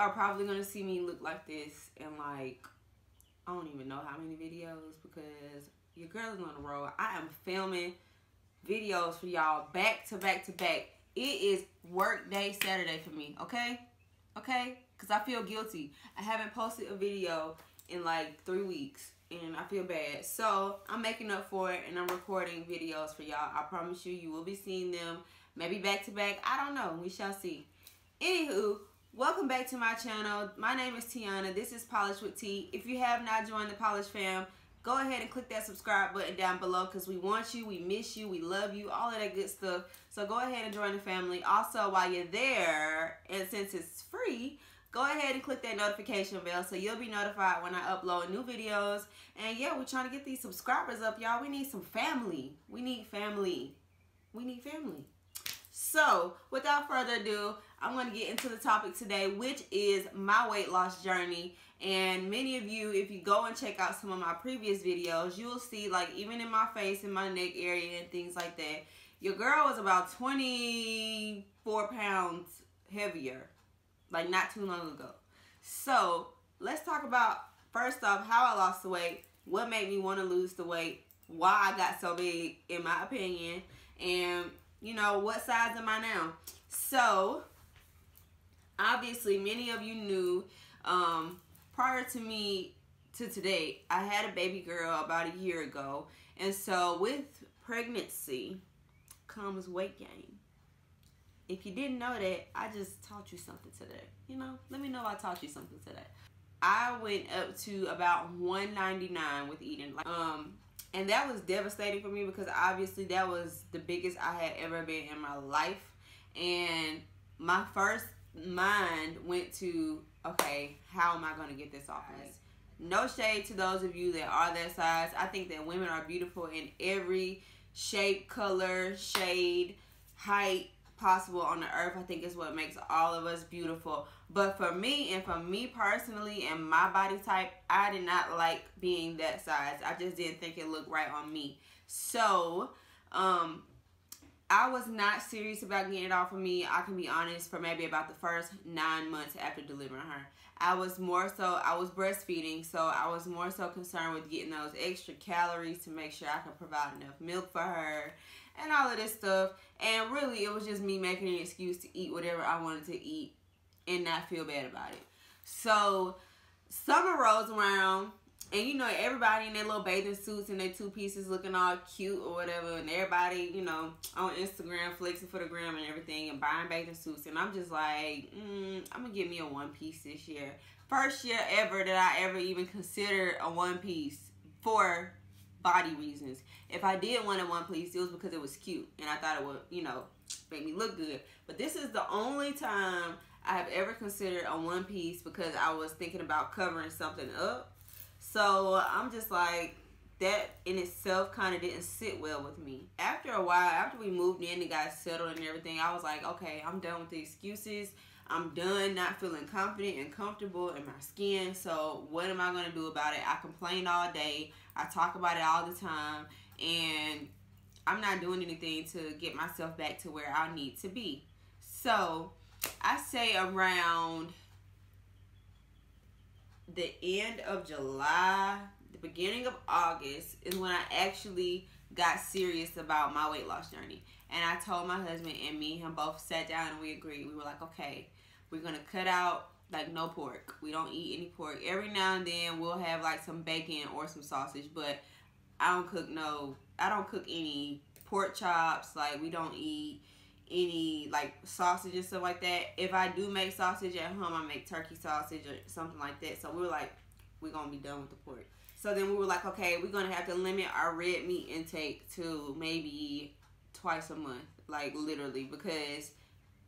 are probably going to see me look like this in like, I don't even know how many videos, because your girl is on the road. I am filming videos for y'all back to back to back. It is work day Saturday for me, okay? Okay? Because I feel guilty. I haven't posted a video in like 3 weeks, and I feel bad. So I'm making up for it, and I'm recording videos for y'all. I promise you, you will be seeing them maybe back to back. I don't know. We shall see. Anywho, welcome back to my channel. My name is Tiana. This is Polish with T. If you have not joined the Polish fam, go ahead and click that subscribe button down below, because we want you, we miss you, we love you, all of that good stuff. So go ahead and join the family. Also, while you're there, and since it's free, go ahead and click that notification bell so you'll be notified when I upload new videos. And yeah, we're trying to get these subscribers up, y'all. We need some family. We need family. We need family. So, without further ado, I'm going to get into the topic today, which is my weight loss journey. And many of you, if you go and check out some of my previous videos, you'll see, like, even in my face and my neck area and things like that, your girl was about 24 pounds heavier, like not too long ago. So, let's talk about, first off, how I lost the weight, what made me want to lose the weight, why I got so big, in my opinion, and you know, what size am I now? So, obviously, many of you knew, prior to me to today, I had a baby girl about a year ago. And so, with pregnancy comes weight gain. If you didn't know that, I just taught you something today. You know, let me know if I taught you something today. I went up to about 199 with eating. And that was devastating for me, because obviously that was the biggest I had ever been in my life. And my first mind went to, okay, how am I going to get this off of me? No shade to those of you that are that size. I think that women are beautiful in every shape, color, shade, height possible on the earth. I think it's what makes all of us beautiful. But for me, and for me personally, and my body type, I did not like being that size. I just didn't think it looked right on me. So, I was not serious about getting it off of me. I can be honest, for maybe about the first 9 months after delivering her. I was breastfeeding, so I was more so concerned with getting those extra calories to make sure I could provide enough milk for her and all of this stuff. And really, it was just me making an excuse to eat whatever I wanted to eat and not feel bad about it. So, summer rolls around, and you know, everybody in their little bathing suits and their two pieces looking all cute or whatever, and everybody, you know, on Instagram flexing for the gram and everything and buying bathing suits. And I'm just like, I'm gonna get me a one piece this year. First year ever that I ever even considered a one piece for body reasons. If I did want a one piece, it was because it was cute and I thought it would, you know, make me look good. But this is the only time I have ever considered a one piece, because I was thinking about covering something up. So I'm just like, that in itself kind of didn't sit well with me. After a while, after we moved in and got settled and everything, I was like, okay, I'm done with the excuses. I'm done not feeling confident and comfortable in my skin. So what am I going to do about it? I complain all day. I talk about it all the time. And I'm not doing anything to get myself back to where I need to be. So I say around the end of July, the beginning of August is when I actually got serious about my weight loss journey. And I told my husband, and me and him both sat down and we agreed. We were like, okay, we're going to cut out, like, no pork. We don't eat any pork. Every now and then we'll have like some bacon or some sausage, but I don't cook any pork chops. Like, we don't eat any like sausage and stuff like that. If I do make sausage at home, I make turkey sausage or something like that. So we were like, we're gonna be done with the pork. So then we were like, okay, we're gonna have to limit our red meat intake to maybe twice a month, like literally, because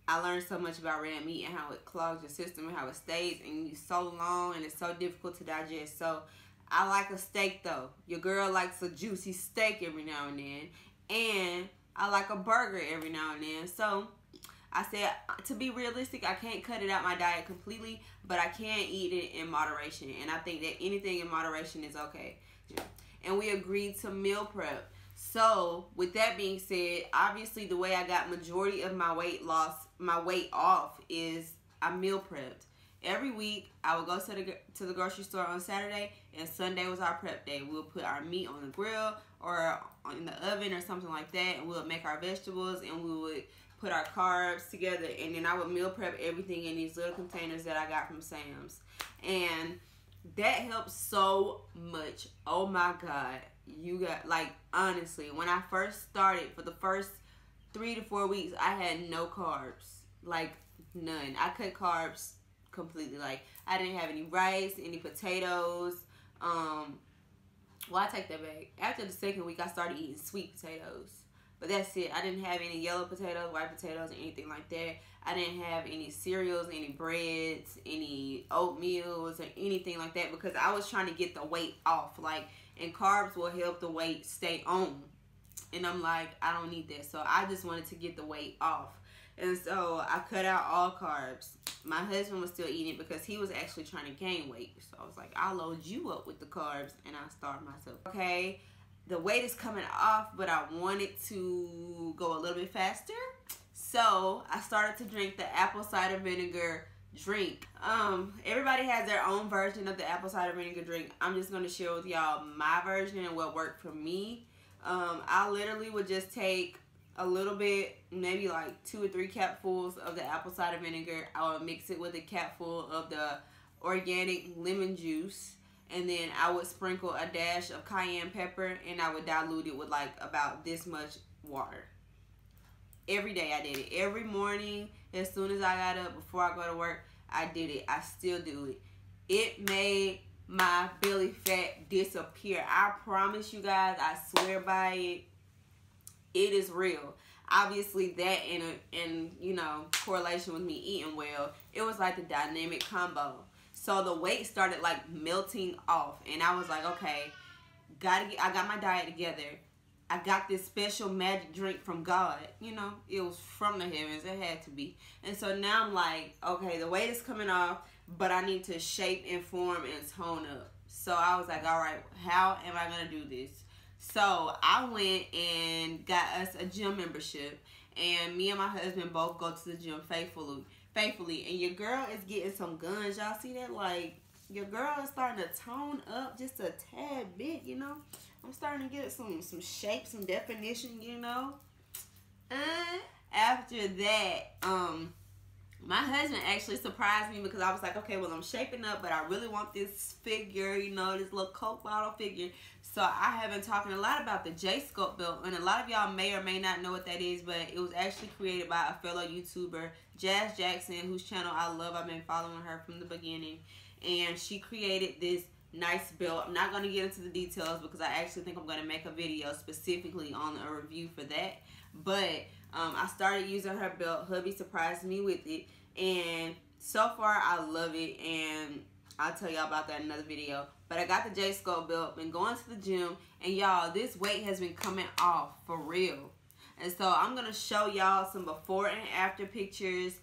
I learned so much about red meat and how it clogs your system and how it stays in you so long and it's so difficult to digest. So I like a steak though. Your girl likes a juicy steak every now and then, and I like a burger every now and then. So I said, to be realistic, I can't cut it out my diet completely, but I can eat it in moderation. And I think that anything in moderation is okay. And we agreed to meal prep. So with that being said, obviously the way I got majority of my weight off is I meal prepped. every week I would go to the grocery store on Saturday, and Sunday was our prep day. We'll put our meat on the grill or in the oven or something like that, and we'll make our vegetables, and we would put our carbs together, and then I would meal prep everything in these little containers that I got from Sam's. And that helps so much. Oh my God. You got, like, honestly, when I first started, for the first 3 to 4 weeks, I had no carbs. Like, none. I cut carbs completely. Like, I didn't have any rice, any potatoes. Well, I take that back. After the second week, I started eating sweet potatoes. But that's it. I didn't have any yellow potatoes, white potatoes, or anything like that. I didn't have any cereals, any breads, any oatmeals, or anything like that, because I was trying to get the weight off. Like, and carbs will help the weight stay on. And I'm like, I don't need that. So I just wanted to get the weight off. And so I cut out all carbs. My husband was still eating it because he was actually trying to gain weight. So I was like, I'll load you up with the carbs and I'll starve myself. Okay, the weight is coming off, but I wanted to go a little bit faster. So I started to drink the apple cider vinegar drink. Everybody has their own version of the apple cider vinegar drink. I'm just going to share with y'all my version and what worked for me. I literally would just take a little bit, maybe like 2 or 3 capfuls of the apple cider vinegar. I would mix it with a capful of the organic lemon juice, and then I would sprinkle a dash of cayenne pepper, and I would dilute it with like about this much water. Every day I did it. Every morning, as soon as I got up, before I go to work, I did it. I still do it. It made my belly fat disappear. I promise you guys, I swear by it. It is real. Obviously, that in you know, correlation with me eating well, it was like the dynamic combo. So the weight started like melting off, and I was like, okay, I got my diet together. I got this special magic drink from God. You know, it was from the heavens. It had to be. And so now I'm like, okay, the weight is coming off, but I need to shape and form and tone up. So I was like, all right, how am I going to do this? So I went and got us a gym membership, and me and my husband both go to the gym faithfully. And your girl is getting some guns. Y'all see that? Like, your girl is starting to tone up just a tad bit, you know? I'm starting to get some shape, some definition, you know? After that, my husband actually surprised me, because I was like, okay, well, I'm shaping up, but I really want this figure, you know, this little Coke bottle figure. So I have been talking a lot about the J-Scope belt, and a lot of y'all may or may not know what that is, but it was actually created by a fellow YouTuber, Jazz Jackson, whose channel I love. I've been following her from the beginning, and she created this nice belt. I'm not going to get into the details because I actually think I'm going to make a video specifically on a review for that. But I started using her belt. Hubby surprised me with it, and so far I love it, and I'll tell y'all about that in another video. But I got the J-Scope belt, been going to the gym, and y'all, this weight has been coming off for real. And so I'm going to show y'all some before and after pictures,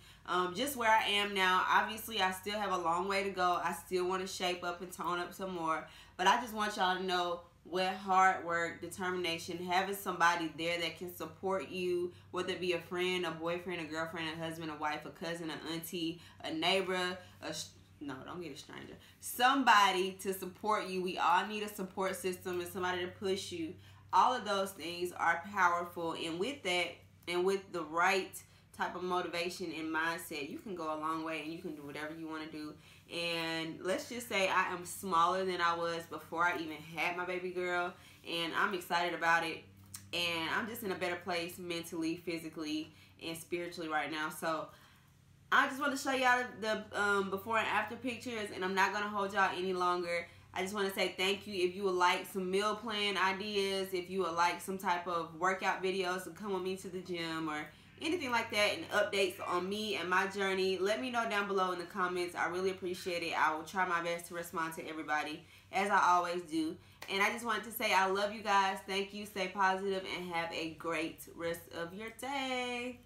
just where I am now. Obviously, I still have a long way to go. I still want to shape up and tone up some more. But I just want y'all to know what hard work, determination, having somebody there that can support you, whether it be a friend, a boyfriend, a girlfriend, a husband, a wife, a cousin, an auntie, a neighbor, no, don't get a stranger. Somebody to support you. We all need a support system and somebody to push you. All of those things are powerful, and with that, and with the right type of motivation and mindset, you can go a long way, and you can do whatever you want to do. And let's just say I am smaller than I was before I even had my baby girl, and I'm excited about it, and I'm just in a better place mentally, physically, and spiritually right now. So I just want to show y'all the before and after pictures, and I'm not going to hold y'all any longer. I just want to say thank you. If you would like some meal plan ideas, if you would like some type of workout videos to come with me to the gym, or anything like that, and updates on me and my journey, let me know down below in the comments. I really appreciate it. I will try my best to respond to everybody, as I always do. And I just wanted to say I love you guys. Thank you. Stay positive and have a great rest of your day.